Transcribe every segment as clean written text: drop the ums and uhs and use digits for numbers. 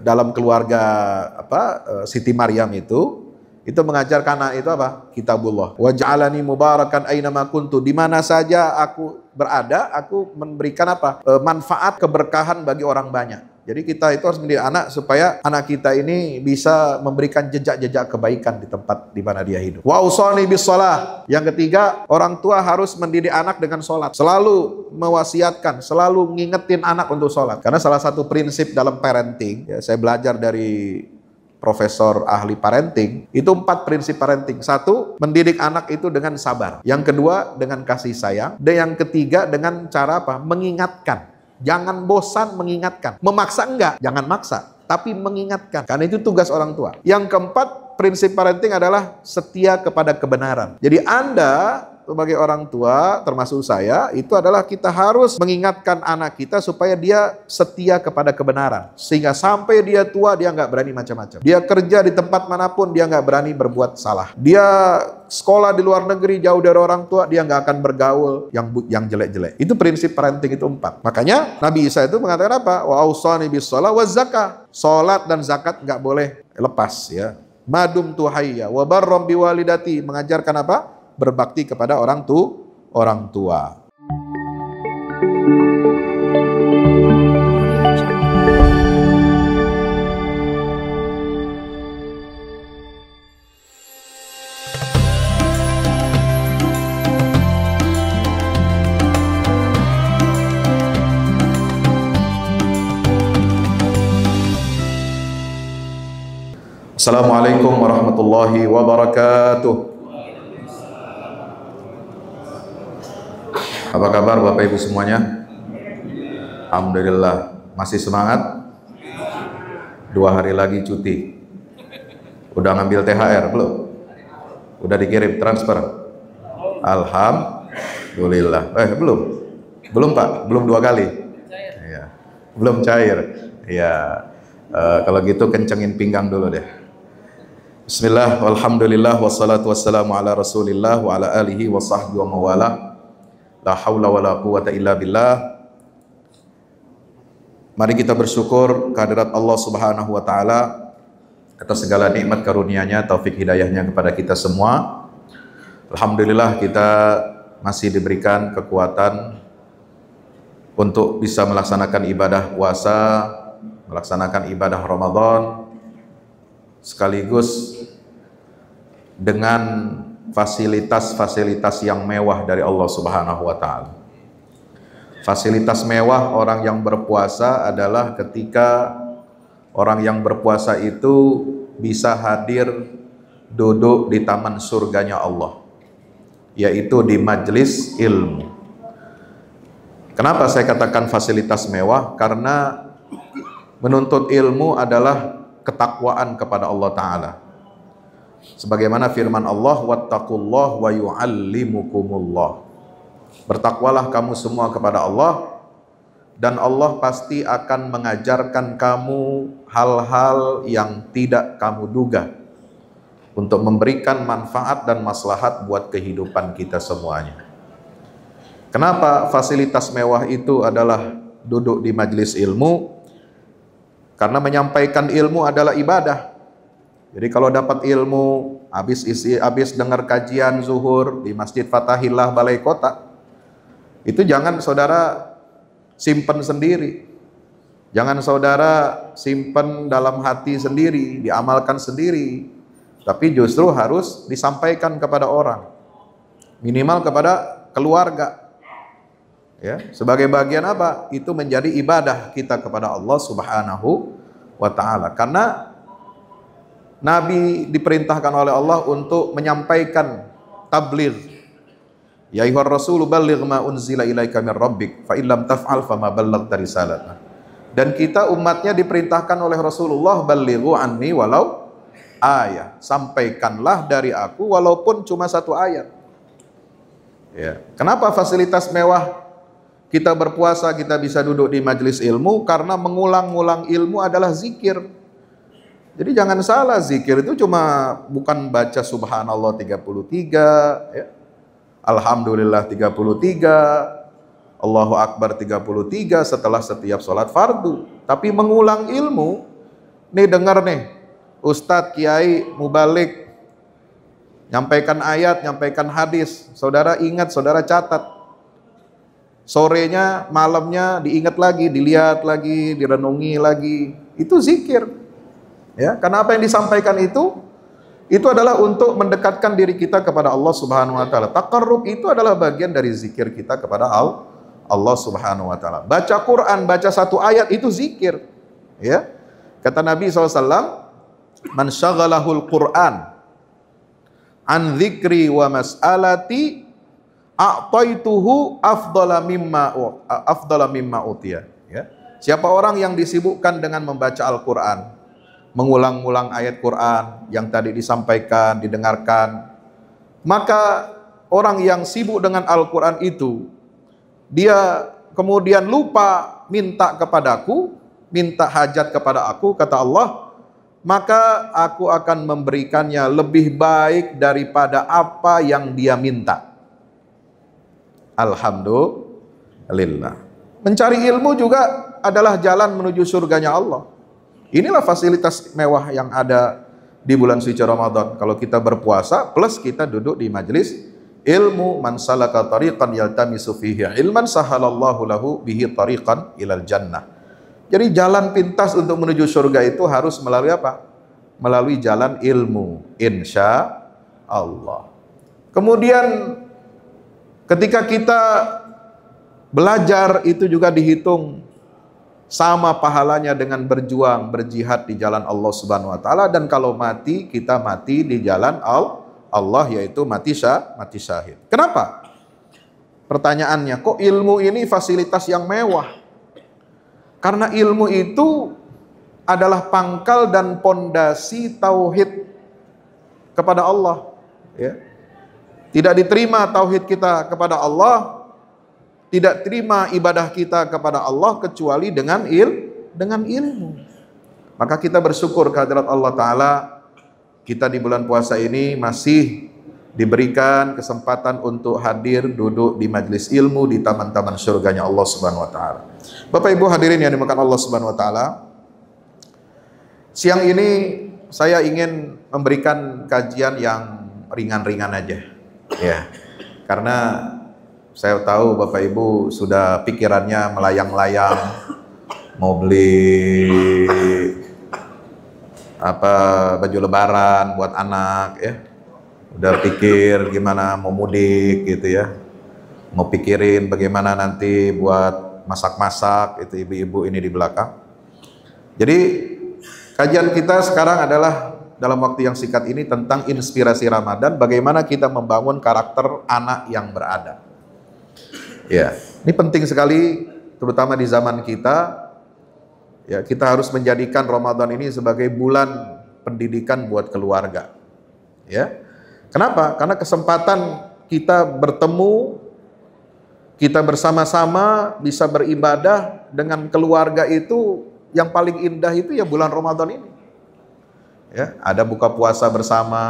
dalam keluarga Siti Maryam itu mengajarkan anak itu apa? Kitabullah. Wa ja'alani mubarakan ainama kuntu. Di mana saja aku berada, aku memberikan apa? Manfaat, keberkahan bagi orang banyak. Jadi kita itu harus mendidik anak supaya anak kita ini bisa memberikan jejak-jejak kebaikan di tempat di mana dia hidup. Wa usani bis shalah. Yang ketiga, orang tua harus mendidik anak dengan sholat. Selalu mewasiatkan, selalu ngingetin anak untuk sholat. Karena salah satu prinsip dalam parenting, ya, saya belajar dari profesor ahli parenting, itu 4 prinsip parenting. 1, mendidik anak itu dengan sabar. Yang kedua, dengan kasih sayang. Dan yang ketiga, dengan cara apa? Mengingatkan. Jangan bosan mengingatkan. Memaksa enggak, jangan maksa, tapi mengingatkan. Karena itu tugas orang tua. Yang keempat, prinsip parenting adalah setia kepada kebenaran. Jadi Anda sebagai orang tua, termasuk saya, itu adalah kita harus mengingatkan anak kita supaya dia setia kepada kebenaran. Sehingga sampai dia tua, dia nggak berani macam-macam. Dia kerja di tempat manapun, dia nggak berani berbuat salah. Dia sekolah di luar negeri, jauh dari orang tua, dia nggak akan bergaul yang jelek-jelek. Itu prinsip parenting itu 4. Makanya Nabi Isa itu mengatakan apa? Wa ausani bis shalah wa zakah. Salat dan zakat nggak boleh lepas, ya. Madum tuhayya wa barram biwalidati, mengajarkan apa? Berbakti kepada orang tua. Assalamualaikum warahmatullahi wabarakatuh. Apa kabar Bapak Ibu semuanya? Alhamdulillah, masih semangat? 2 hari lagi cuti. Udah ngambil THR belum? Udah dikirim transfer? Alhamdulillah. Belum? Belum Pak? Belum 2 kali? Iya. Belum cair? Iya. Kalau gitu kencengin pinggang dulu deh. Bismillah, walhamdulillah, wassalatu wassalamu ala rasulillah wa ala alihi wa sahbihi wa mawalah. La haula wa la quwata illa billah. Mari kita bersyukur kehadirat Allah Subhanahu wa taala atas segala nikmat karunia-Nya, taufik hidayahnya kepada kita semua. Alhamdulillah kita masih diberikan kekuatan untuk bisa melaksanakan ibadah puasa, melaksanakan ibadah Ramadan sekaligus dengan fasilitas-fasilitas yang mewah dari Allah Subhanahu wa taala. Fasilitas mewah orang yang berpuasa adalah ketika orang yang berpuasa itu bisa hadir duduk di taman surganya Allah, yaitu di majelis ilmu. Kenapa saya katakan fasilitas mewah? Karena menuntut ilmu adalah ketakwaan kepada Allah Ta'ala. Sebagaimana firman Allah, wattaqullah wa yu'allimukumullah. Bertakwalah kamu semua kepada Allah, dan Allah pasti akan mengajarkan kamu hal-hal yang tidak kamu duga untuk memberikan manfaat dan maslahat buat kehidupan kita semuanya. Kenapa fasilitas mewah itu adalah duduk di majelis ilmu? Karena menyampaikan ilmu adalah ibadah. Jadi kalau dapat ilmu, habis dengar kajian zuhur di Masjid Fatahillah Balai Kota, itu jangan saudara simpen sendiri. Jangan saudara simpen dalam hati sendiri, diamalkan sendiri. Tapi justru harus disampaikan kepada orang. Minimal kepada keluarga. Ya, sebagai bagian apa? Itu menjadi ibadah kita kepada Allah Subhanahu wa ta'ala. Karena Nabi diperintahkan oleh Allah untuk menyampaikan tabligh. Ya ayyuhar rasulu balligh ma unzila ilaika mir rabbik fa illam taf'al fama ballaghta risalatah. Dan kita umatnya diperintahkan oleh Rasulullah, ballighu anni walau ayat. Sampaikanlah dari aku walaupun cuma 1 ayat. Ya. Kenapa fasilitas mewah kita berpuasa, kita bisa duduk di majelis ilmu? Karena mengulang-ulang ilmu adalah zikir. Jadi jangan salah, zikir itu bukan baca subhanallah 33, ya. Alhamdulillah 33, Allahu Akbar 33 setelah setiap sholat fardu. Tapi mengulang ilmu Nih dengar nih, Ustadz, Kiai, Mubalik, nyampaikan ayat, nyampaikan hadis. Saudara ingat, saudara catat. Sorenya, malamnya diingat lagi, dilihat lagi, direnungi lagi. Itu zikir. Ya, karena apa yang disampaikan itu adalah untuk mendekatkan diri kita kepada Allah Subhanahu wa taala. Taqarrub itu adalah bagian dari zikir kita kepada Allah Subhanahu wa taala. Baca Quran, baca satu ayat itu zikir. Ya. Kata Nabi SAW, man syaghalahul Quran an dzikri wa mas'alati a'taituhu afdala mimma utiya. Ya. Siapa orang yang disibukkan dengan membaca Al-Quran, mengulang-ulang ayat Quran yang tadi disampaikan, didengarkan, maka orang yang sibuk dengan Al-Quran itu, dia kemudian lupa minta kepadaku, minta hajat kepada aku, kata Allah, maka aku akan memberikannya lebih baik daripada apa yang dia minta. Alhamdulillah. Mencari ilmu juga adalah jalan menuju surganya Allah. Inilah fasilitas mewah yang ada di bulan suci Ramadan. Kalau kita berpuasa plus kita duduk di majelis ilmu, man salaka tariqan yaltamisu fihi ilman sahalallahu lahu bihi tariqan ilal jannah. Jadi jalan pintas untuk menuju surga itu harus melalui apa? Melalui jalan ilmu, insya Allah. Kemudian ketika kita belajar itu juga dihitung sama pahalanya dengan berjuang, berjihad di jalan Allah Subhanahu wa taala, dan kalau mati, kita mati di jalan Allah, yaitu mati syahid. Kenapa? Pertanyaannya, kok ilmu ini fasilitas yang mewah? Karena ilmu itu adalah pangkal dan pondasi tauhid kepada Allah, ya. Tidak diterima tauhid kita kepada Allah, tidak terima ibadah kita kepada Allah kecuali dengan ilmu. Maka kita bersyukur kehadirat Allah Ta'ala, kita di bulan puasa ini masih diberikan kesempatan untuk hadir duduk di majelis ilmu di taman-taman surganya Allah Subhanahu wa taala. Bapak Ibu hadirin yang dimuliakan Allah Subhanahu wa taala, siang ini saya ingin memberikan kajian yang ringan-ringan aja. Ya. Karena saya tahu Bapak Ibu sudah pikirannya melayang-layang, mau beli baju lebaran buat anak, ya. Udah pikir gimana mau mudik gitu ya. Mau pikirin bagaimana nanti buat masak-masak, itu ibu-ibu ini di belakang. Jadi kajian kita sekarang adalah dalam waktu yang singkat ini tentang inspirasi Ramadan, bagaimana kita membangun karakter anak yang beradab. Ya, ini penting sekali, terutama di zaman kita. Ya, kita harus menjadikan Ramadan ini sebagai bulan pendidikan buat keluarga. Ya, kenapa? Karena kesempatan kita bertemu, kita bersama-sama bisa beribadah dengan keluarga itu yang paling indah itu ya bulan Ramadan ini. Ya, ada buka puasa bersama,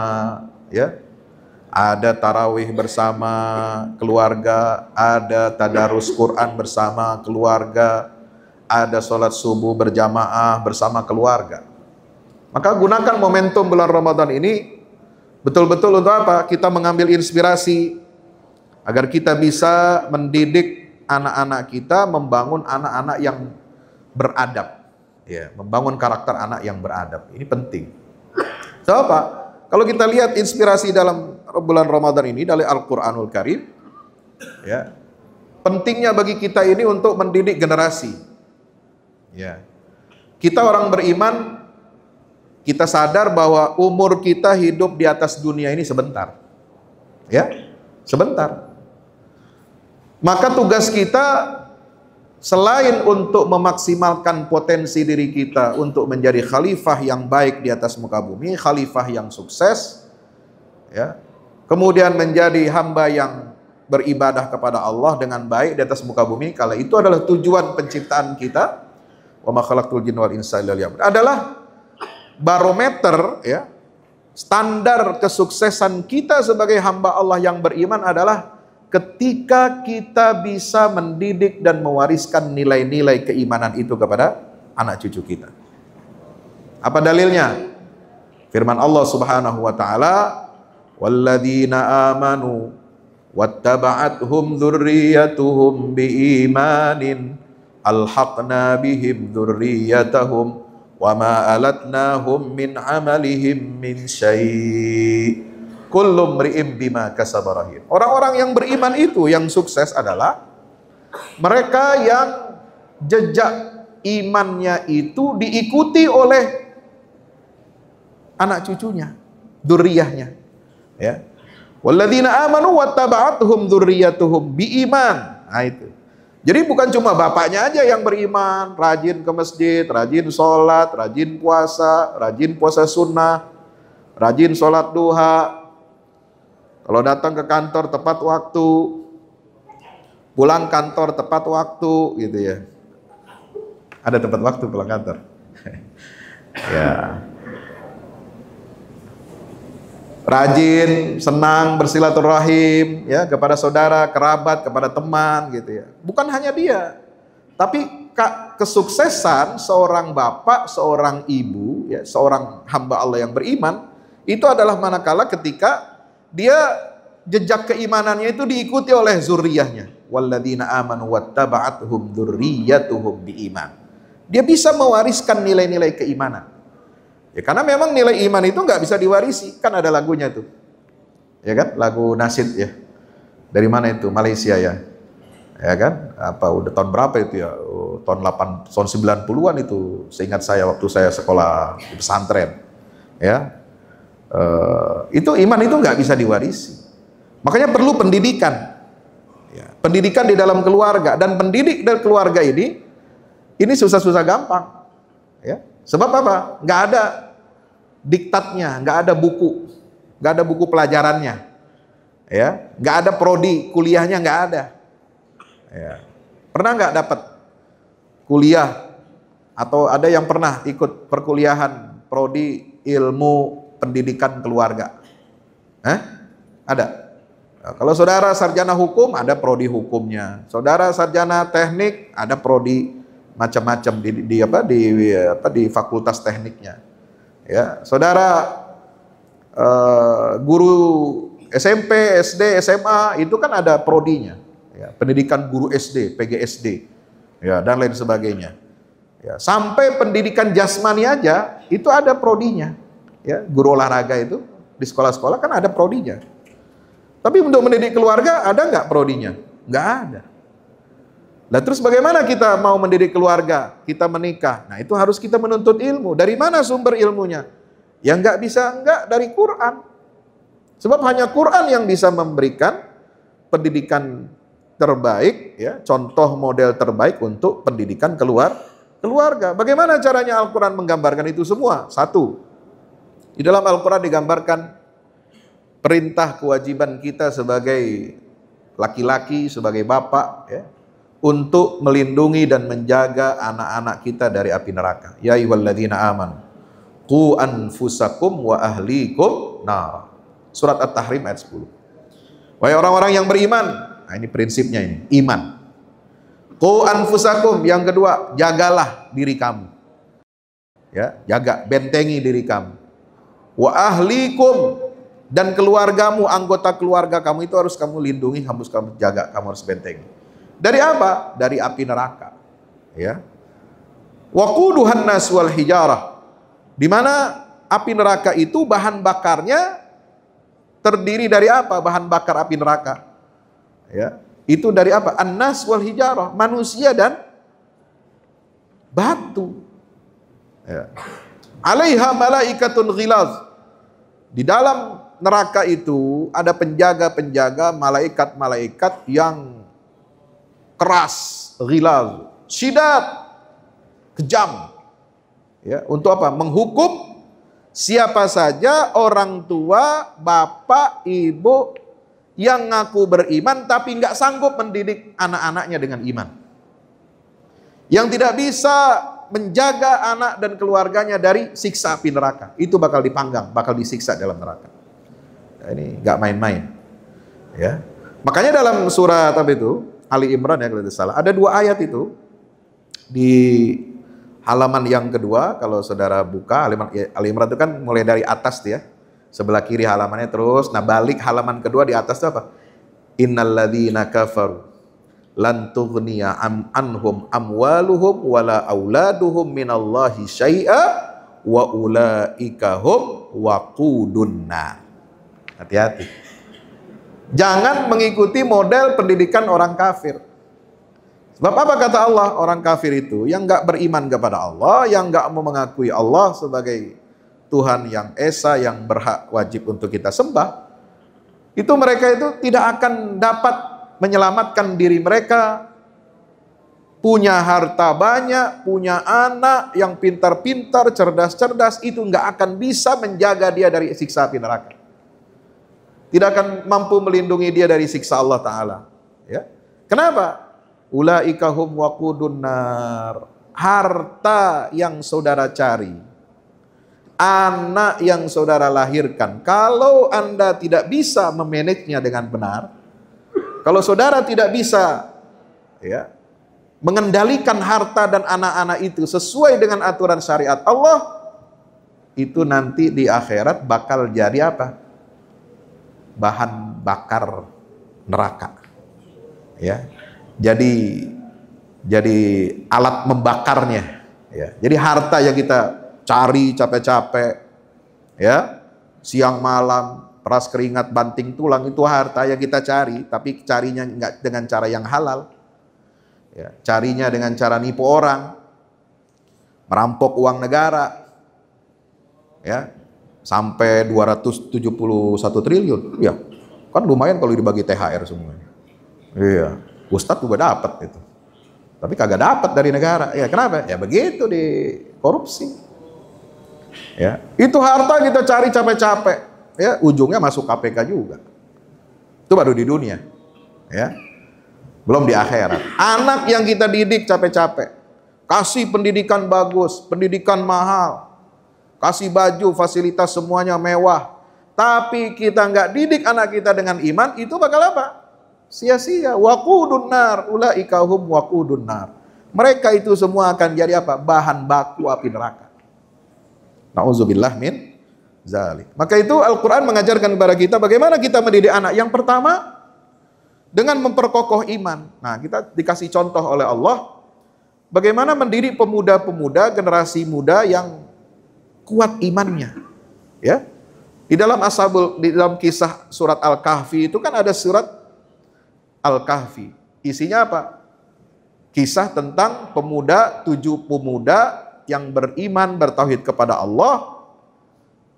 ya. Ada tarawih bersama keluarga, ada tadarus Quran bersama keluarga, ada sholat subuh berjamaah bersama keluarga. Maka gunakan momentum bulan Ramadan ini betul-betul untuk apa? Kita mengambil inspirasi agar kita bisa mendidik anak-anak kita, membangun anak-anak yang beradab, ya, membangun karakter anak yang beradab. Ini penting. So, apa? Kalau kita lihat inspirasi dalam bulan Ramadan ini dari Al-Quranul Karim, ya, pentingnya bagi kita ini untuk mendidik generasi. Ya, kita orang beriman, kita sadar bahwa umur kita hidup di atas dunia ini sebentar, ya, sebentar. Maka tugas kita selain untuk memaksimalkan potensi diri kita untuk menjadi khalifah yang baik di atas muka bumi, khalifah yang sukses, ya, kemudian menjadi hamba yang beribadah kepada Allah dengan baik di atas muka bumi, kalau itu adalah tujuan penciptaan kita, wa ma khalaqtul jinna wal insa illa liya'budun, adalah barometer, ya, standar kesuksesan kita sebagai hamba Allah yang beriman adalah ketika kita bisa mendidik dan mewariskan nilai-nilai keimanan itu kepada anak cucu kita. Apa dalilnya? Firman Allah Subhanahu wa taala, "Walladzina amanu wattaba'athum dzurriyyatuhum biimanin alhaqna bihim dzurriyyatahum wama alatnahum min amalihim min syai' kullu mri'in bima kasaba rahin." Orang-orang yang beriman itu yang sukses adalah mereka yang jejak imannya itu diikuti oleh anak cucunya, dzurriyyahnya, ya. Walladzina amanu wattaba'athum dzurriyyatuhum biiman. Nah itu. Jadi bukan cuma bapaknya aja yang beriman, rajin ke masjid, rajin sholat, rajin puasa sunnah, rajin sholat duha. Kalau datang ke kantor tepat waktu, pulang kantor tepat waktu, gitu ya. Ada tepat waktu pulang kantor. Ya. Rajin, senang bersilaturahim ya kepada saudara, kerabat, kepada teman gitu ya. Bukan hanya dia, tapi kesuksesan seorang bapak, seorang ibu ya, seorang hamba Allah yang beriman itu adalah manakala ketika dia jejak keimanannya itu diikuti oleh zuriyahnya. Walladzina amanu wattaba'athum dzurriyyatuhum biiman. Dia bisa mewariskan nilai-nilai keimanan. Ya, karena memang nilai iman itu nggak bisa diwarisi, kan ada lagunya tuh, ya kan, lagu nasyid ya, dari mana itu, Malaysia ya kan, apa udah tahun berapa itu ya, tahun 90-an itu, seingat saya waktu saya sekolah di pesantren, ya, itu iman itu nggak bisa diwarisi, makanya perlu pendidikan, ya, pendidikan di dalam keluarga, dan pendidik dari keluarga ini susah-susah gampang, ya. Sebab apa? Nggak ada diktatnya, nggak ada buku pelajarannya, ya, nggak ada prodi kuliahnya, nggak ada. Ya. Pernah nggak dapat kuliah atau ada yang pernah ikut perkuliahan prodi ilmu pendidikan keluarga? Ada. Nah, kalau saudara sarjana hukum ada prodi hukumnya, saudara sarjana teknik ada prodi macam-macam di fakultas tekniknya, ya. Saudara guru SMP, SD, SMA itu kan ada prodinya, ya. Pendidikan guru SD, PGSD, ya, dan lain sebagainya, ya. Sampai pendidikan jasmani aja itu ada prodinya, ya. Guru olahraga itu di sekolah-sekolah kan ada prodinya. Tapi untuk mendidik keluarga ada nggak prodinya? Nggak ada. Nah terus bagaimana kita mau mendidik keluarga, kita menikah? Nah itu harus kita menuntut ilmu. Dari mana sumber ilmunya? Ya nggak bisa enggak dari Quran. Sebab hanya Quran yang bisa memberikan pendidikan terbaik, ya, contoh model terbaik untuk pendidikan keluarga. Bagaimana caranya Al-Quran menggambarkan itu semua? Satu, di dalam Al-Quran digambarkan perintah kewajiban kita sebagai laki-laki, sebagai bapak, ya, untuk melindungi dan menjaga anak-anak kita dari api neraka. Ya ayyuhalladzina amanu qu anfusakum wa ahlikum nar. Surat At-Tahrim ayat 10. Wahai orang-orang yang beriman, nah ini prinsipnya ini, iman. Qu anfusakum, yang kedua, jagalah diri kamu. Ya, jaga, bentengi diri kamu. Wa ahlikum, dan keluargamu, anggota keluarga kamu itu harus kamu lindungi, harus kamu jaga, kamu harus bentengi. Dari apa? Dari api neraka. Ya. Waquduhan nas wal hijarah. Di mana api neraka itu bahan bakarnya terdiri dari apa? Bahan bakar api neraka. Ya. Itu dari apa? An-nas wal hijarah, manusia dan batu. Ya. Alaiha malaikatun ghilaz. Di dalam neraka itu ada penjaga-penjaga, malaikat-malaikat yang keras, ghilaz, syidad, kejam. Ya, untuk apa? Menghukum siapa saja orang tua, bapak, ibu yang ngaku beriman tapi nggak sanggup mendidik anak-anaknya dengan iman. Yang tidak bisa menjaga anak dan keluarganya dari siksa api neraka. Itu bakal dipanggang, bakal disiksa dalam neraka. Nah, ini nggak main-main. Ya. Makanya dalam surat apa itu? Ali Imran ya kalau tidak salah. Ada 2 ayat itu di Halaman yang kedua, kalau saudara buka, Al-Imran itu kan mulai dari atas ya. Sebelah kiri halamannya terus. Nah, balik halaman kedua di atas itu apa? Innalladzina kafaru lan tughniya anhum amwaluhum wala auladuhum minallahi syai'a wa ulaika hum waqudun nar. Hati-hati. Jangan mengikuti model pendidikan orang kafir. Sebab apa kata Allah? Orang kafir itu yang nggak beriman kepada Allah, yang nggak mau mengakui Allah sebagai Tuhan yang esa, yang berhak wajib untuk kita sembah, itu mereka itu tidak akan dapat menyelamatkan diri mereka. Punya harta banyak, punya anak yang pintar-pintar, cerdas-cerdas, itu nggak akan bisa menjaga dia dari siksa api neraka. Tidak akan mampu melindungi dia dari siksa Allah Ta'ala. Ya. Kenapa? Ulaika hum waqudun nar. Harta yang saudara cari, anak yang saudara lahirkan, kalau Anda tidak bisa memanagenya dengan benar, kalau saudara tidak bisa ya mengendalikan harta dan anak-anak itu sesuai dengan aturan syariat Allah, itu nanti di akhirat bakal jadi apa? Bahan bakar neraka. Ya. Jadi alat membakarnya ya. Jadi harta yang kita cari capek-capek ya, siang malam, peras keringat, banting tulang, itu harta yang kita cari, tapi carinya enggak dengan cara yang halal ya, carinya dengan cara nipu orang, merampok uang negara ya, sampai 271 triliun ya, kan lumayan kalau dibagi THR semuanya. Iya, Ustadz juga dapat itu. Tapi kagak dapat dari negara. Ya kenapa? Ya begitu di korupsi. Ya, itu harta kita cari capek-capek. Ya, ujungnya masuk KPK juga. Itu baru di dunia. Ya. Belum di akhirat. Anak yang kita didik capek-capek. Kasih pendidikan bagus, pendidikan mahal. Kasih baju, fasilitas semuanya mewah. Tapi kita nggak didik anak kita dengan iman, itu bakal apa? Sia-sia. Waqudun nar, ulaika hum waqudun nar. Mereka itu semua akan jadi apa? Bahan baku api neraka. Nauzubillah min zalik. Maka itu Al-Qur'an mengajarkan kepada kita bagaimana kita mendidik anak. Yang pertama, dengan memperkokoh iman. Nah, kita dikasih contoh oleh Allah bagaimana mendidik pemuda-pemuda, generasi muda yang kuat imannya. Ya. Di dalam kisah surat Al-Kahfi itu kan ada surat Al-Kahfi. Isinya apa? Kisah tentang 7 pemuda yang beriman, bertauhid kepada Allah.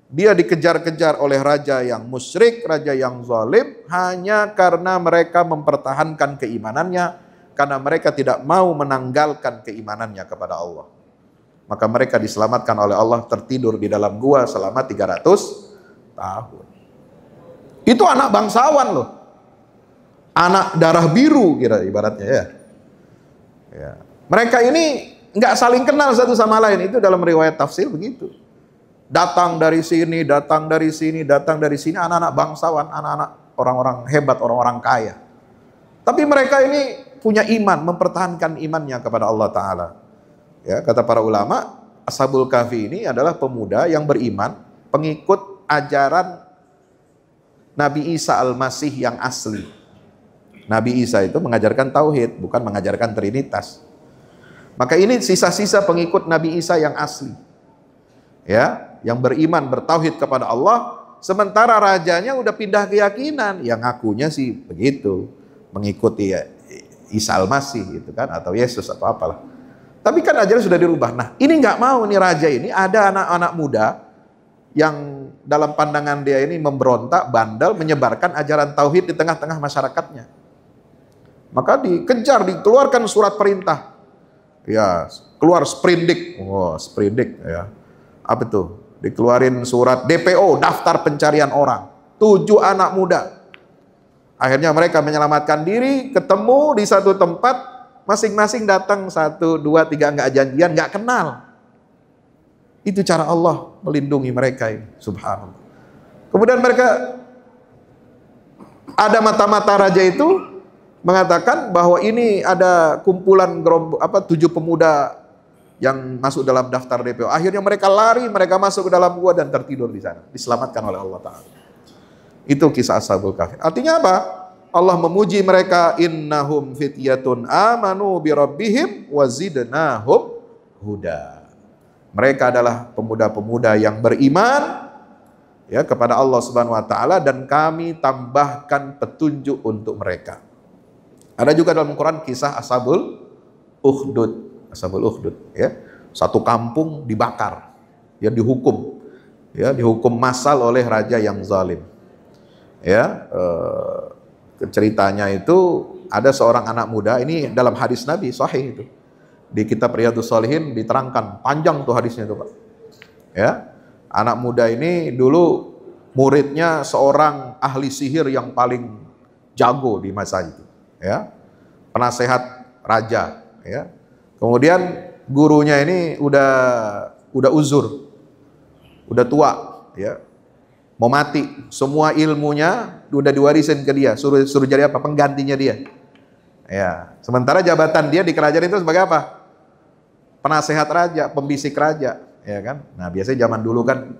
Dia dikejar-kejar oleh raja yang musyrik, raja yang zalim, hanya karena mereka mempertahankan keimanannya, karena mereka tidak mau menanggalkan keimanannya kepada Allah. Maka mereka diselamatkan oleh Allah, tertidur di dalam gua selama 300 tahun. Itu anak bangsawan loh. Anak darah biru kira ibaratnya ya. Ya. Mereka ini nggak saling kenal satu sama lain, itu dalam riwayat tafsir begitu. Datang dari sini, datang dari sini, datang dari sini, anak-anak bangsawan, anak-anak orang-orang hebat, orang-orang kaya. Tapi mereka ini punya iman, mempertahankan imannya kepada Allah Ta'ala. Ya, kata para ulama, Ashabul Kahfi ini adalah pemuda yang beriman, pengikut ajaran Nabi Isa Al-Masih yang asli. Nabi Isa itu mengajarkan tauhid, bukan mengajarkan trinitas. Maka ini sisa-sisa pengikut Nabi Isa yang asli. Ya, yang beriman, bertauhid kepada Allah, sementara rajanya udah pindah keyakinan, yang ngakunya sih begitu, mengikuti ya, Isa Al-Masih gitu kan, atau Yesus atau apalah. Tapi kan ajaran sudah dirubah. Nah, ini nggak mau nih raja ini, ada anak-anak muda yang dalam pandangan dia ini memberontak, bandel, menyebarkan ajaran tauhid di tengah-tengah masyarakatnya. Maka dikejar, dikeluarkan surat perintah. Ya, keluar sprindik. Oh, sprindik ya. Apa itu? Dikeluarin surat DPO, daftar pencarian orang. 7 anak muda. Akhirnya mereka menyelamatkan diri, ketemu di satu tempat, masing-masing datang 1, 2, 3, nggak janjian, nggak kenal. Itu cara Allah melindungi mereka ini, subhanallah. Kemudian mereka, ada mata-mata raja itu mengatakan bahwa ini ada kumpulan 7 pemuda yang masuk dalam daftar DPO. Akhirnya mereka lari, mereka masuk ke dalam gua dan tertidur di sana. Diselamatkan oleh Allah Ta'ala. Itu kisah Ashabul Kahfi. Artinya apa? Allah memuji mereka, innahum fityatun amanu bi rabbihim wa zidnahum huda. Mereka adalah pemuda-pemuda yang beriman ya kepada Allah Subhanahu wa taala dan kami tambahkan petunjuk untuk mereka. Ada juga dalam Quran kisah Ashabul Ukhdud. Ashabul Ukhdud ya. Satu kampung dibakar. Ya dihukum. Ya dihukum massal oleh raja yang zalim. Ya, ceritanya itu ada seorang anak muda, ini dalam hadis Nabi sahih itu. Di kitab Riyadhus Shalihin diterangkan, panjang tuh hadisnya itu, Pak. Ya. Anak muda ini dulu muridnya seorang ahli sihir yang paling jago di masa itu, ya. Penasehat raja, ya. Kemudian gurunya ini udah uzur. Udah tua, ya. Mau mati, semua ilmunya udah diwarisin ke dia, suruh jadi apa? Penggantinya dia. Ya, sementara jabatan dia di kerajaan itu sebagai apa? Penasehat raja, pembisik raja, ya kan? Nah, biasanya zaman dulu kan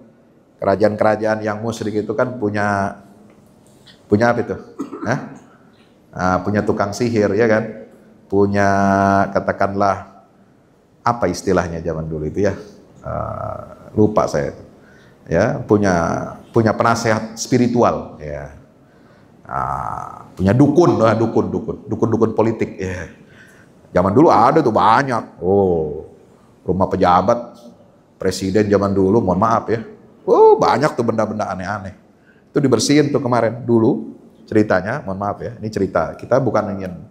kerajaan-kerajaan yang musyrik itu kan punya apa itu? Punya tukang sihir, ya kan? Punya katakanlah apa istilahnya zaman dulu itu ya? Lupa saya. Ya, punya penasehat spiritual, ya. Punya dukun politik, ya. Zaman dulu ada tuh banyak. Rumah pejabat presiden zaman dulu, mohon maaf ya. Banyak tuh benda-benda aneh-aneh. Itu dibersihin tuh kemarin dulu ceritanya, mohon maaf ya. Ini cerita, kita bukan ingin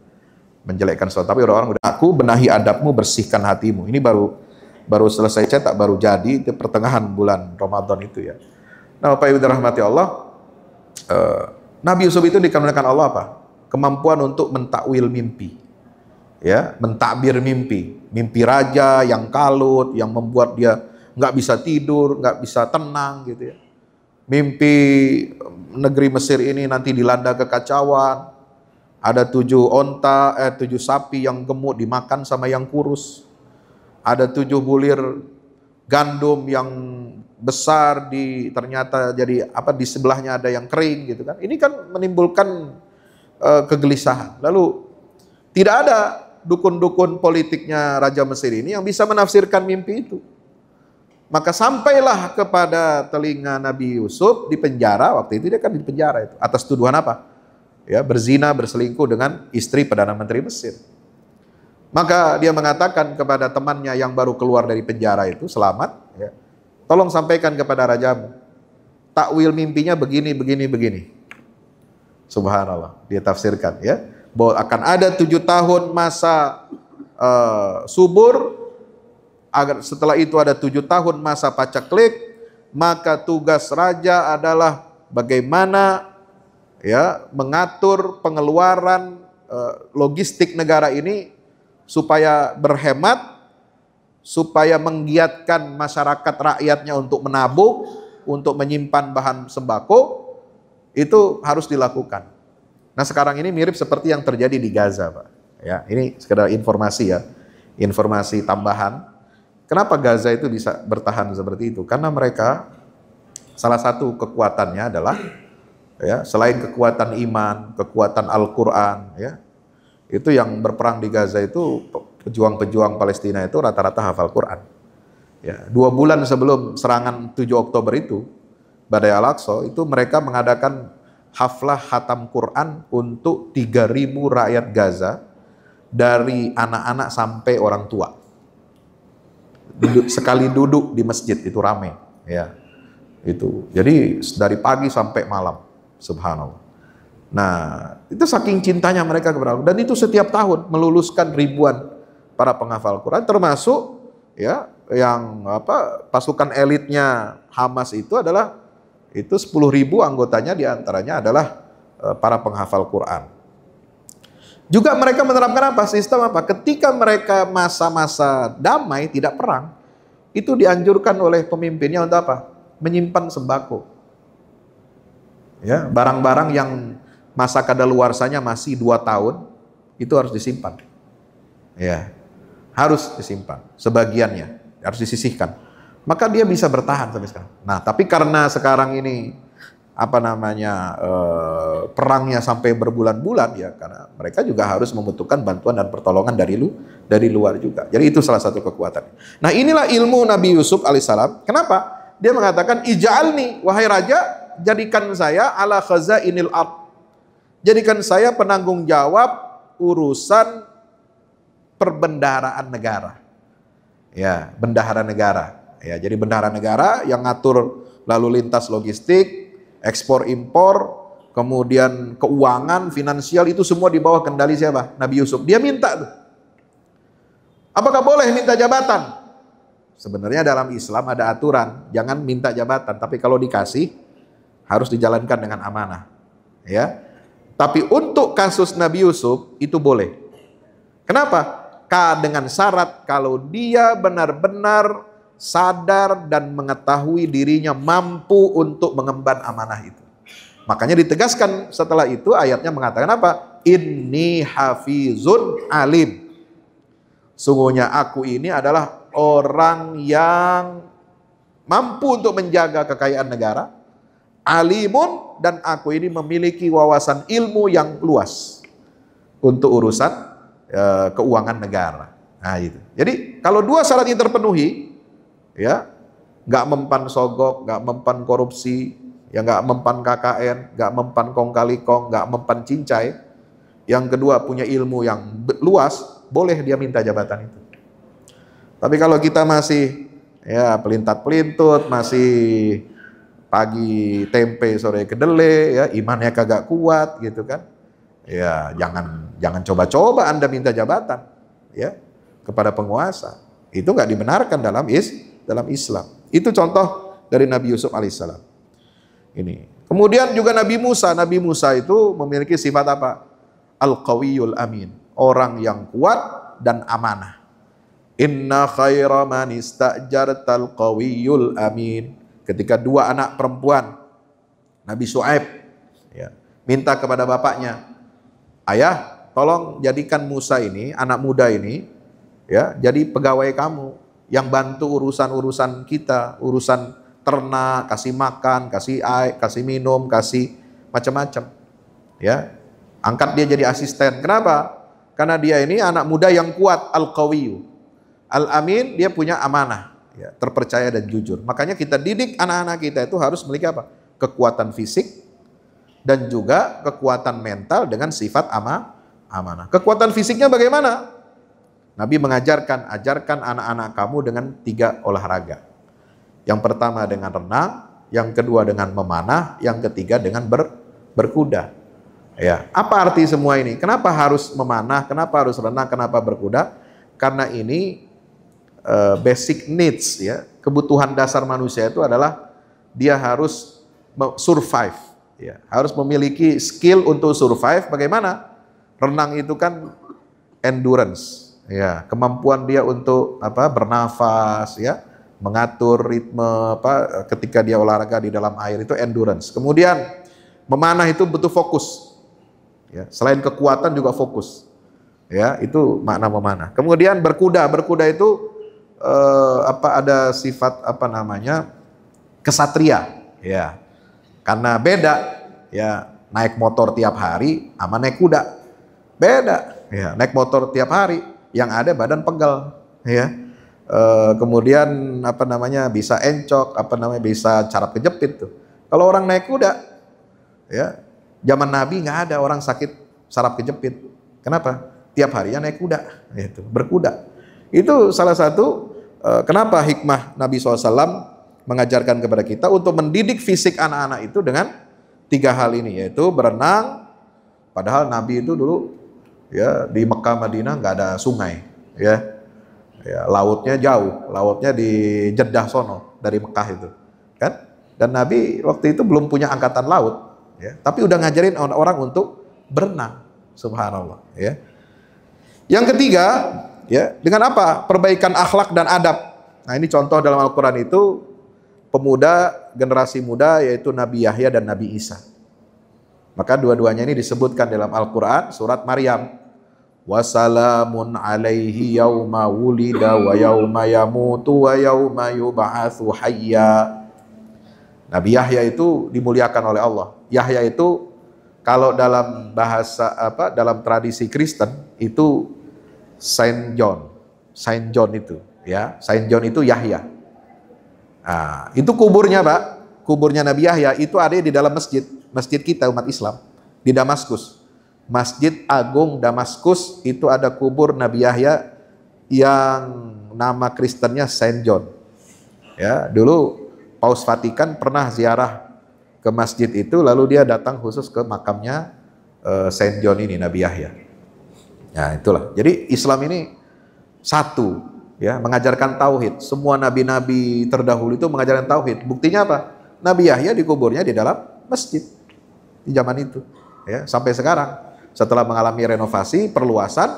menjelekkan sesuatu, tapi orang-orang udah, aku benahi adabmu, bersihkan hatimu. Ini baru selesai cetak, baru jadi di pertengahan bulan Ramadan itu ya. Nah, Bapak Ibu dirahmati Allah, Nabi Yusuf itu dikarenakan Allah apa? Kemampuan untuk mentakwil mimpi, ya, mentakbir mimpi, mimpi raja yang kalut, yang membuat dia nggak bisa tidur, nggak bisa tenang gitu ya. Mimpi negeri Mesir ini nanti dilanda kekacauan, ada 7 sapi yang gemuk dimakan sama yang kurus. Ada 7 bulir gandum yang besar ternyata jadi apa, di sebelahnya ada yang kering gitu kan. Ini kan menimbulkan kegelisahan. Lalu tidak ada dukun-dukun politiknya Raja Mesir ini yang bisa menafsirkan mimpi itu. Maka sampailah kepada telinga Nabi Yusuf di penjara, waktu itu dia kan di penjara itu atas tuduhan apa? Ya, berzina, berselingkuh dengan istri Perdana Menteri Mesir. Maka dia mengatakan kepada temannya yang baru keluar dari penjara itu, selamat, ya, tolong sampaikan kepada rajamu, takwil mimpinya begini. Subhanallah, dia tafsirkan ya, bahwa akan ada 7 tahun masa subur, agar setelah itu ada 7 tahun masa pacaklik, maka tugas raja adalah bagaimana ya mengatur pengeluaran logistik negara ini supaya berhemat, supaya menggiatkan masyarakat rakyatnya untuk menabung, untuk menyimpan bahan sembako, itu harus dilakukan. Nah, sekarang ini mirip seperti yang terjadi di Gaza, Pak. Ya, ini sekedar informasi ya, informasi tambahan. Kenapa Gaza itu bisa bertahan seperti itu? Karena mereka salah satu kekuatannya adalah ya, selain kekuatan iman, kekuatan Al-Qur'an, ya. Itu yang berperang di Gaza itu pejuang-pejuang Palestina itu rata-rata hafal Quran. Ya, 2 bulan sebelum serangan 7 Oktober itu, Badai Al-Aqsa, itu mereka mengadakan haflah khatam Quran untuk 3.000 rakyat Gaza, dari anak-anak sampai orang tua. Sekali duduk di masjid itu rame, ya. Itu. Jadi dari pagi sampai malam, subhanallah. Nah, itu saking cintanya mereka kepada Allah, dan itu setiap tahun meluluskan ribuan para penghafal Quran, termasuk ya yang pasukan elitnya Hamas itu adalah itu 10.000 anggotanya, diantaranya adalah para penghafal Quran. Juga mereka menerapkan apa? Sistem apa? Ketika mereka masa-masa damai, tidak perang, itu dianjurkan oleh pemimpinnya untuk apa? Menyimpan sembako. Ya, barang-barang yang masa kadaluarsanya masih 2 tahun, itu harus disimpan. Ya. harus disimpan, sebagiannya harus disisihkan. Maka dia bisa bertahan sampai sekarang. Nah, tapi karena sekarang ini perangnya sampai berbulan-bulan, ya karena mereka juga harus membutuhkan bantuan dan pertolongan dari luar juga. Jadi itu salah satu kekuatan. Nah, inilah ilmu Nabi Yusuf alaihissalam. Kenapa? Dia mengatakan, ij'alni, wahai raja, jadikan saya ala khazainil ard. Jadikan saya penanggung jawab urusan perbendaharaan negara. Ya, bendahara negara. Ya, jadi bendahara negara yang ngatur lalu lintas logistik, ekspor impor, kemudian keuangan, finansial, itu semua di bawah kendali siapa? Nabi Yusuf. Dia minta tuh. Apakah boleh minta jabatan? Sebenarnya dalam Islam ada aturan, jangan minta jabatan, tapi kalau dikasih harus dijalankan dengan amanah. Ya. Tapi untuk kasus Nabi Yusuf itu boleh. Kenapa? Dengan syarat kalau dia benar-benar sadar dan mengetahui dirinya mampu untuk mengemban amanah itu. Makanya ditegaskan setelah itu ayatnya mengatakan apa? Inni hafizun alim. Sungguhnya aku ini adalah orang yang mampu untuk menjaga kekayaan negara. Alimun, dan aku ini memiliki wawasan ilmu yang luas untuk urusan keuangan negara. Nah itu. Jadi kalau dua syarat ini terpenuhi, ya, nggak mempan sogok, nggak mempan korupsi, ya nggak mempan KKN, nggak mempan kong kali kong, nggak mempan cincai. Yang kedua punya ilmu yang luas, boleh dia minta jabatan itu. Tapi kalau kita masih ya pelintat-pelintut, masih pagi tempe sore kedelai, ya imannya kagak kuat gitu kan, ya jangan coba-coba Anda minta jabatan ya kepada penguasa. Itu nggak dibenarkan dalam Islam. Itu contoh dari Nabi Yusuf alaihissalam. Ini. Kemudian juga Nabi Musa itu memiliki sifat apa? Al-Qawiyul Amin, orang yang kuat dan amanah. Inna khaira man ista'jartal qawiyul amin. Ketika dua anak perempuan Nabi Syuaib ya, minta kepada bapaknya, ayah tolong jadikan Musa ini, anak muda ini ya, jadi pegawai kamu yang bantu urusan-urusan kita, urusan ternak, kasih makan, kasih air, kasih minum, kasih macam-macam. Ya. Angkat dia jadi asisten. Kenapa? Karena dia ini anak muda yang kuat, al-qawiyu. Al-amin, dia punya amanah, ya, terpercaya dan jujur. Makanya kita didik anak-anak kita itu harus memiliki apa? Kekuatan fisik dan juga kekuatan mental dengan sifat amanah. Kekuatan fisiknya bagaimana? Nabi ajarkan anak-anak kamu dengan 3 olahraga. Yang pertama dengan renang, yang kedua dengan memanah, yang ketiga dengan berkuda. Ya, apa arti semua ini? Kenapa harus memanah? Kenapa harus renang? Kenapa berkuda? Karena ini basic needs, ya, kebutuhan dasar manusia itu adalah dia harus survive, ya, harus memiliki skill untuk survive. Bagaimana? Renang itu kan endurance, ya, kemampuan dia untuk bernafas, ya, mengatur ritme ketika dia olahraga di dalam air, itu endurance. Kemudian memanah itu butuh fokus, ya, selain kekuatan juga fokus, ya, itu makna memanah. Kemudian berkuda itu ada sifat kesatria, ya, karena beda, ya, naik motor tiap hari sama naik kuda beda, ya, naik motor tiap hari yang ada badan pegal, ya, kemudian bisa encok, bisa carap kejepit tuh. Kalau orang naik kuda, ya, zaman Nabi nggak ada orang sakit saraf kejepit. Kenapa? Tiap harinya naik kuda, gitu, berkuda. Itu salah satu kenapa hikmah Nabi SAW mengajarkan kepada kita untuk mendidik fisik anak-anak itu dengan 3 hal ini, yaitu berenang. Padahal Nabi itu dulu, ya, di Mekah Madinah nggak ada sungai, ya, lautnya jauh, lautnya di Jeddah sono dari Mekah itu, kan? Dan Nabi waktu itu belum punya angkatan laut, ya, tapi udah ngajarin orang untuk berenang, subhanallah, ya. Yang ketiga, ya, dengan apa? Perbaikan akhlak dan adab. Nah, ini contoh dalam Al-Quran itu pemuda, generasi muda, yaitu Nabi Yahya dan Nabi Isa. Maka dua-duanya ini disebutkan dalam Al-Quran surat Maryam. wa salamun alaihi yauma wulida wa yauma yamutu wa yauma yub'atsu hayya. Nabi Yahya itu dimuliakan oleh Allah. Yahya itu kalau dalam bahasa dalam tradisi Kristen itu Saint John. Saint John itu, ya. Saint John itu Yahya. Nah, itu kuburnya, Pak. Kuburnya Nabi Yahya itu ada di dalam masjid kita umat Islam di Damaskus. Masjid Agung Damaskus itu ada kubur Nabi Yahya yang nama Kristennya Saint John. Ya, dulu Paus Vatikan pernah ziarah ke masjid itu, lalu dia datang khusus ke makamnya Saint John ini, Nabi Yahya. Nah, itulah. Jadi Islam ini satu, ya, mengajarkan tauhid. Semua nabi-nabi terdahulu itu mengajarkan tauhid. Buktinya apa? Nabi Yahya dikuburnya di dalam masjid di zaman itu, ya, sampai sekarang. Setelah mengalami renovasi, perluasan,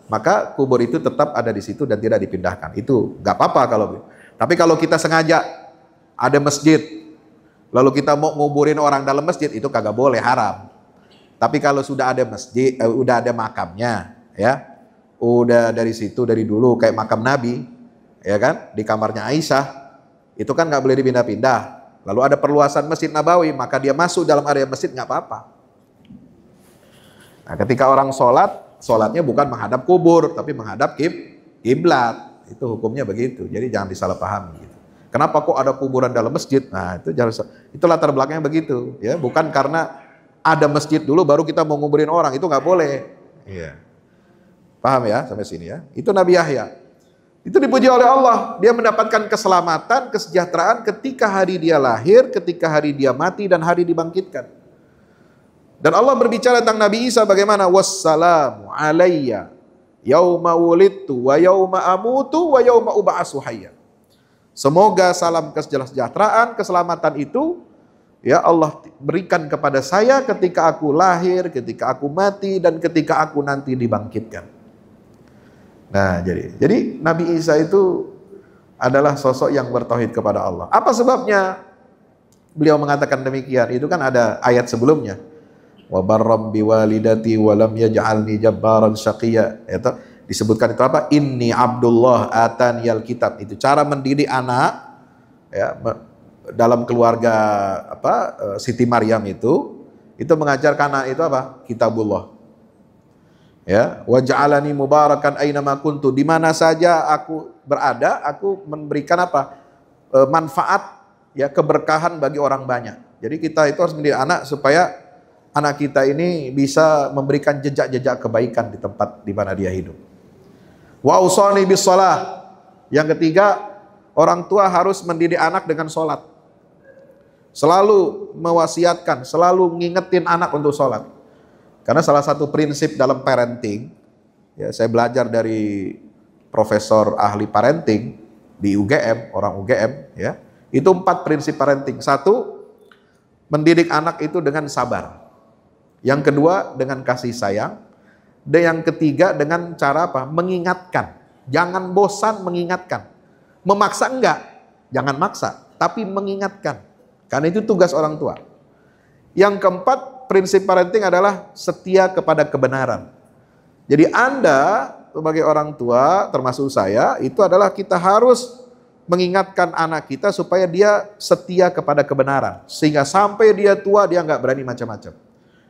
maka kubur itu tetap ada di situ dan tidak dipindahkan. Itu nggak apa-apa kalau. Tapi kalau kita sengaja ada masjid, lalu kita mau nguburin orang dalam masjid, itu kagak boleh, haram. Tapi kalau sudah ada masjid, udah ada makamnya, ya, udah dari situ dari dulu kayak makam Nabi, ya kan, di kamarnya Aisyah, itu kan nggak boleh dipindah-pindah. Lalu ada perluasan Masjid Nabawi, maka dia masuk dalam area masjid nggak apa-apa. Nah, ketika orang sholatnya bukan menghadap kubur, tapi menghadap kiblat. Itu hukumnya begitu. Jadi jangan disalahpahami. Gitu. Kenapa kok ada kuburan dalam masjid? Nah, itu latar belakangnya begitu. Ya, bukan karena ada masjid dulu baru kita mau nguburin orang, itu nggak boleh. Iya. Paham ya sampai sini ya? Itu Nabi Yahya. Itu dipuji oleh Allah. Dia mendapatkan keselamatan, kesejahteraan ketika hari dia lahir, ketika hari dia mati, dan hari dibangkitkan. Dan Allah berbicara tentang Nabi Isa bagaimana? Wassalamu alayya yauma wulidtu wa yauma amutu wa yauma ub'atsu hayya. Semoga salam kesejahteraan, keselamatan itu ya Allah berikan kepada saya ketika aku lahir, ketika aku mati, dan ketika aku nanti dibangkitkan. Nah, jadi Nabi Isa itu adalah sosok yang bertauhid kepada Allah. Apa sebabnya beliau mengatakan demikian? Itu kan ada ayat sebelumnya. Wa barram biwalidati wa lam yaj'alni jabbaran syaqiyya. Itu disebutkan itu apa? Inni Abdullah ataniyal kitab. Itu cara mendidik anak ya, dalam keluarga Siti Maryam itu mengajarkan anak itu apa? Kitabullah. Ya, wa ja'alani mubarakan aina ma kuntu. Di mana saja aku berada, aku memberikan apa? Manfaat ya, keberkahan bagi orang banyak. Jadi kita itu harus mendidik anak supaya anak kita ini bisa memberikan jejak-jejak kebaikan di tempat di mana dia hidup. Wa usani bis shalah. Yang ketiga, orang tua harus mendidik anak dengan sholat. Selalu mewasiatkan, selalu ngingetin anak untuk sholat. Karena salah satu prinsip dalam parenting, ya, saya belajar dari profesor ahli parenting di UGM, orang UGM, ya, itu 4 prinsip parenting. 1, mendidik anak itu dengan sabar. Yang kedua dengan kasih sayang. Dan yang ketiga dengan cara apa? Mengingatkan. Jangan bosan mengingatkan. Memaksa enggak, jangan maksa, tapi mengingatkan. Karena itu tugas orang tua. Yang keempat, prinsip parenting adalah setia kepada kebenaran. Jadi Anda sebagai orang tua, termasuk saya, itu adalah kita harus mengingatkan anak kita supaya dia setia kepada kebenaran. Sehingga sampai dia tua, dia nggak berani macam-macam.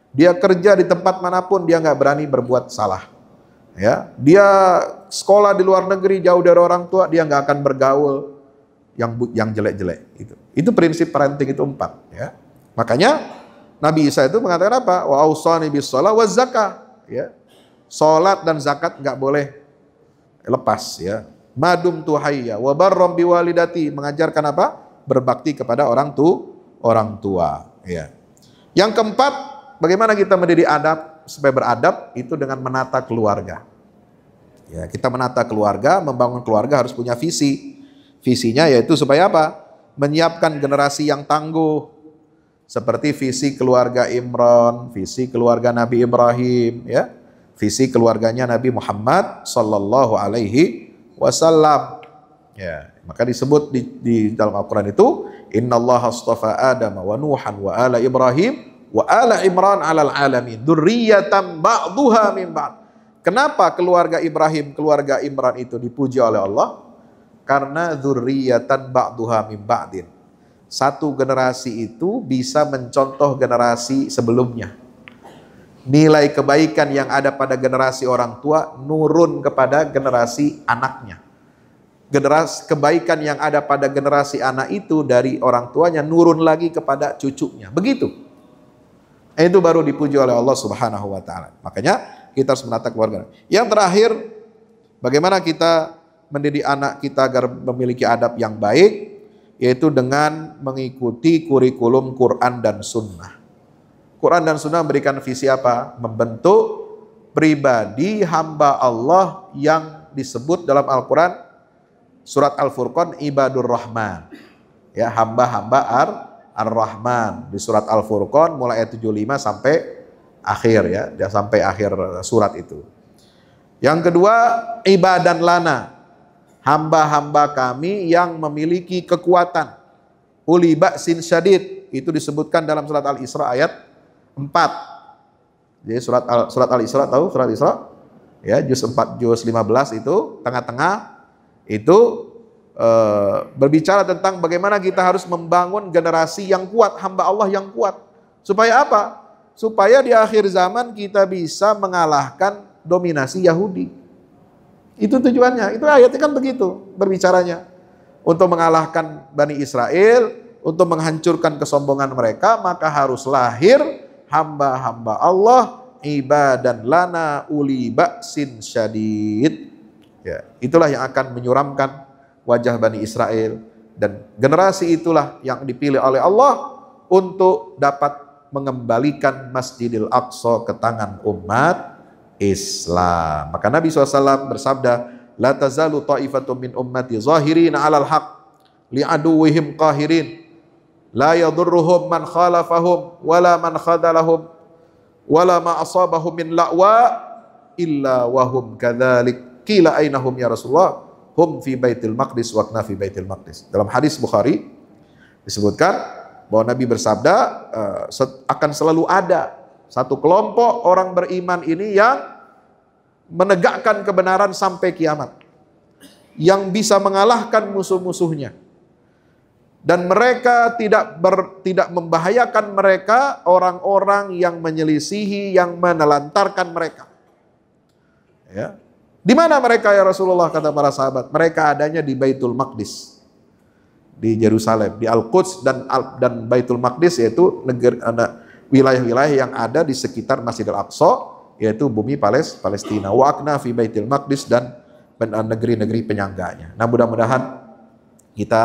Dia kerja di tempat manapun, dia nggak berani berbuat salah. Ya, dia sekolah di luar negeri jauh dari orang tua, dia nggak akan bergaul yang jelek-jelek. Itu prinsip parenting itu 4. Ya, makanya Nabi Isa itu mengatakan apa? Wa ausani bis shalah waz zakah. Ya, salat dan zakat nggak boleh lepas. Ya, madum tuhayya wa barram biwalidati, mengajarkan apa? Berbakti kepada orang tua. Ya. Yang keempat, bagaimana kita mendidik adab supaya beradab itu dengan menata keluarga. Ya, kita menata keluarga, membangun keluarga harus punya visi. Visinya yaitu supaya apa? Menyiapkan generasi yang tangguh. Seperti visi keluarga Imran, visi keluarga Nabi Ibrahim, ya. Visi keluarganya Nabi Muhammad sallallahu alaihi wasallam. Ya, maka disebut di dalam Al-Qur'an itu, innallaha astafa Adam wa Nuhan wa ala Ibrahim wa ala Imran alal alamin dzurriyyatan ba'dhuha min ba'd. Kenapa keluarga Ibrahim, keluarga Imran itu dipuji oleh Allah? Karena dzurriyyatan ba'duha min ba'din. Satu generasi itu bisa mencontoh generasi sebelumnya. Nilai kebaikan yang ada pada generasi orang tua nurun kepada generasi anaknya. Kebaikan yang ada pada generasi anak itu dari orang tuanya nurun lagi kepada cucunya. Begitu. Itu baru dipuji oleh Allah Subhanahu wa taala. Makanya kita harus menata keluarga. Yang terakhir, bagaimana kita mendidik anak kita agar memiliki adab yang baik, yaitu dengan mengikuti kurikulum Quran dan Sunnah. Quran dan Sunnah memberikan visi apa? Membentuk pribadi hamba Allah yang disebut dalam Al-Quran Surat Al-Furqan Ibadur Rahman. Ya, hamba-hamba Ar-Rahman di surat Al-Furqan mulai ayat 75 sampai akhir ya, dia sampai akhir surat itu. Yang kedua, ibadan lana. Hamba-hamba kami yang memiliki kekuatan. Uli ba'sin syadid, itu disebutkan dalam surat Al-Isra ayat 4. Jadi surat Al-Isra, tahu surat Isra? Ya, juz 4 juz 15 itu tengah-tengah itu berbicara tentang bagaimana kita harus membangun generasi yang kuat, hamba Allah yang kuat. Supaya apa? Supaya di akhir zaman kita bisa mengalahkan dominasi Yahudi. Itu tujuannya, itu ayatnya kan begitu berbicaranya. Untuk mengalahkan Bani Israel, untuk menghancurkan kesombongan mereka, maka harus lahir hamba-hamba Allah, ibadan lana uli ba'sin syadid. Ya, itulah yang akan menyuramkan wajah Bani Israel, dan generasi itulah yang dipilih oleh Allah untuk dapat mengembalikan Masjidil Aqsa ke tangan umat Islam. Maka Nabi SAW bersabda, la tazalu ta'ifatum min ummati zahirina 'alal haq li'aduwihim qahirin la yadurruhum man khalafahum wala man khadalahum wala ma asabahum min la'wa illa wahum kadzalik. Qila ainahum ya Rasulullah? Hum fi Baitul Maqdis wa kna fi Baitul Maqdis. Dalam hadis Bukhari disebutkan bahwa Nabi bersabda akan selalu ada satu kelompok orang beriman ini yang menegakkan kebenaran sampai kiamat, yang bisa mengalahkan musuh-musuhnya, dan mereka tidak membahayakan mereka orang-orang yang menyelisihi, yang menelantarkan mereka. Ya. Di mana mereka ya Rasulullah, kata para sahabat? Mereka adanya di Baitul Maqdis, di Yerusalem, di Al-Quds dan Baitul Maqdis, yaitu wilayah-wilayah yang ada di sekitar Masjidil Aqsa, yaitu bumi Palestina. Wa akna fi Baitul Maqdis, dan negeri-negeri penyangganya. Nah, mudah-mudahan kita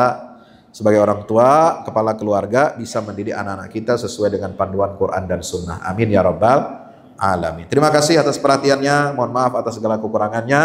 sebagai orang tua, kepala keluarga bisa mendidik anak-anak kita sesuai dengan panduan Quran dan Sunnah. Amin ya Rabbal alamin. Terima kasih atas perhatiannya. Mohon maaf atas segala kekurangannya.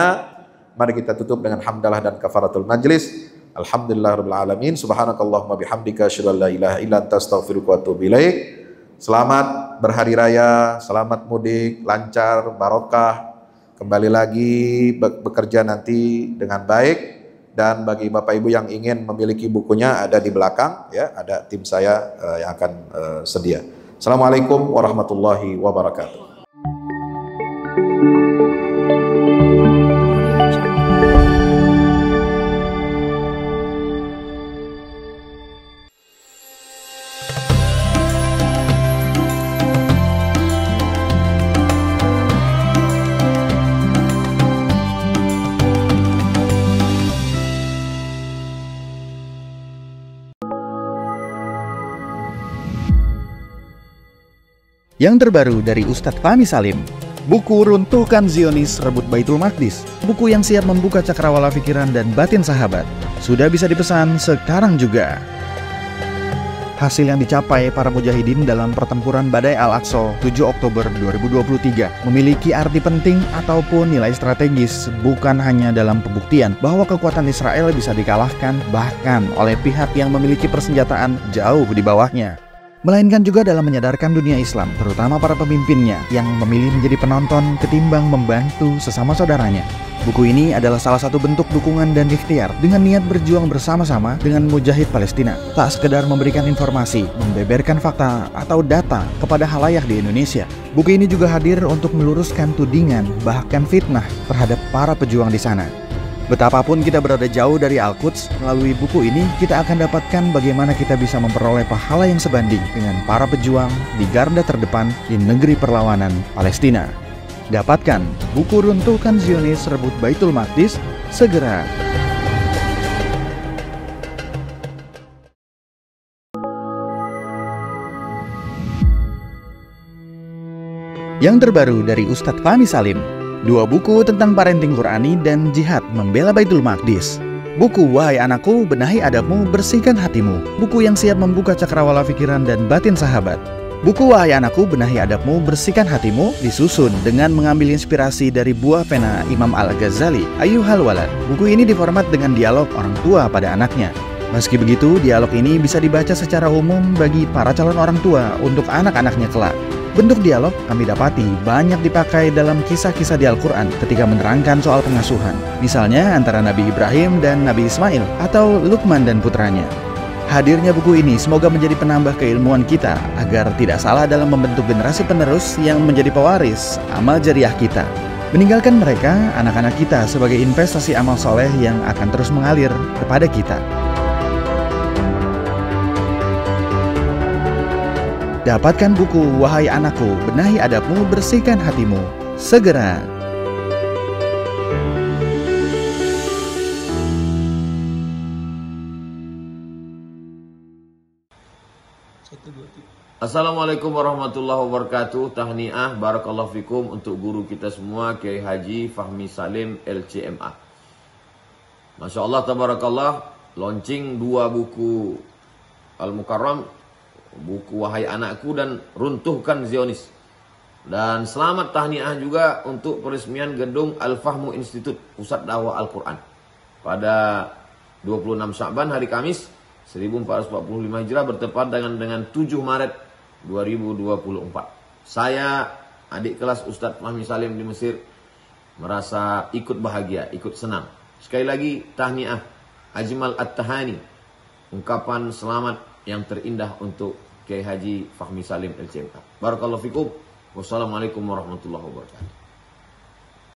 Mari kita tutup dengan hamdalah dan kafaratul majlis. Alhamdulillahirabbil alamin. Subhanakallahumma bihamdika asyhadu an la ilaha illa anta astaghfiruka wa atubu ilaik. Selamat berhari raya, selamat mudik, lancar, barokah. Kembali lagi bekerja nanti dengan baik. Dan bagi Bapak Ibu yang ingin memiliki bukunya, ada di belakang ya, ada tim saya yang akan sedia. Assalamualaikum warahmatullahi wabarakatuh. Yang terbaru dari Ustadz Fahmi Salim, buku Runtuhkan Zionis Rebut Baitul Maqdis, buku yang siap membuka cakrawala pikiran dan batin sahabat, sudah bisa dipesan sekarang juga. Hasil yang dicapai para mujahidin dalam pertempuran Badai Al-Aqsa 7 Oktober 2023 memiliki arti penting ataupun nilai strategis, bukan hanya dalam pembuktian bahwa kekuatan Israel bisa dikalahkan bahkan oleh pihak yang memiliki persenjataan jauh di bawahnya, melainkan juga dalam menyadarkan dunia Islam, terutama para pemimpinnya yang memilih menjadi penonton ketimbang membantu sesama saudaranya. Buku ini adalah salah satu bentuk dukungan dan ikhtiar dengan niat berjuang bersama-sama dengan mujahid Palestina. Tak sekedar memberikan informasi, membeberkan fakta atau data kepada halayak di Indonesia. Buku ini juga hadir untuk meluruskan tudingan, bahkan fitnah terhadap para pejuang di sana. Betapapun kita berada jauh dari Al-Quds, melalui buku ini kita akan dapatkan bagaimana kita bisa memperoleh pahala yang sebanding dengan para pejuang di garda terdepan di negeri perlawanan Palestina. Dapatkan buku Runtuhkan Zionis Rebut Baitul Maqdis segera. Yang terbaru dari Ustadz Fahmi Salim, 2 buku tentang parenting Qurani dan jihad membela Baitul Maqdis. Buku Wahai Anakku, Benahi Adabmu, Bersihkan Hatimu, buku yang siap membuka cakrawala pikiran dan batin sahabat. Buku Wahai Anakku, Benahi Adabmu, Bersihkan Hatimu disusun dengan mengambil inspirasi dari buah pena Imam Al-Ghazali, Ayyuhal Walad. Buku ini diformat dengan dialog orang tua pada anaknya. Meski begitu, dialog ini bisa dibaca secara umum bagi para calon orang tua untuk anak-anaknya kelak. Bentuk dialog kami dapati banyak dipakai dalam kisah-kisah di Al-Quran ketika menerangkan soal pengasuhan. Misalnya antara Nabi Ibrahim dan Nabi Ismail atau Luqman dan putranya. Hadirnya buku ini semoga menjadi penambah keilmuan kita agar tidak salah dalam membentuk generasi penerus yang menjadi pewaris amal jariah kita. Meninggalkan mereka, anak-anak kita, sebagai investasi amal soleh yang akan terus mengalir kepada kita. Dapatkan buku Wahai Anakku, Benahi Adabmu, Bersihkan Hatimu segera. Assalamualaikum warahmatullahi wabarakatuh. Tahniah barakallahu fikum untuk guru kita semua, Kiai Haji Fahmi Salim LCMA. Masya Allah tabarakallah, launching 2 buku Al-Mukarram, buku Wahai Anakku dan Runtuhkan Zionis. Dan selamat tahniah juga untuk peresmian gedung Al-Fahmu Institute Pusat Dakwah Al-Quran pada 26 Sya'ban hari Kamis 1445 Hijrah bertepatan dengan 7 Maret 2024. Saya, adik kelas Ustadz Fahmi Salim di Mesir, merasa ikut bahagia, ikut senang. Sekali lagi tahniah, ajmal at-tahani, ungkapan selamat yang terindah untuk Kiai Haji Fahmi Salim LCMA. Barakallahu fikum. Wassalamualaikum warahmatullahi wabarakatuh.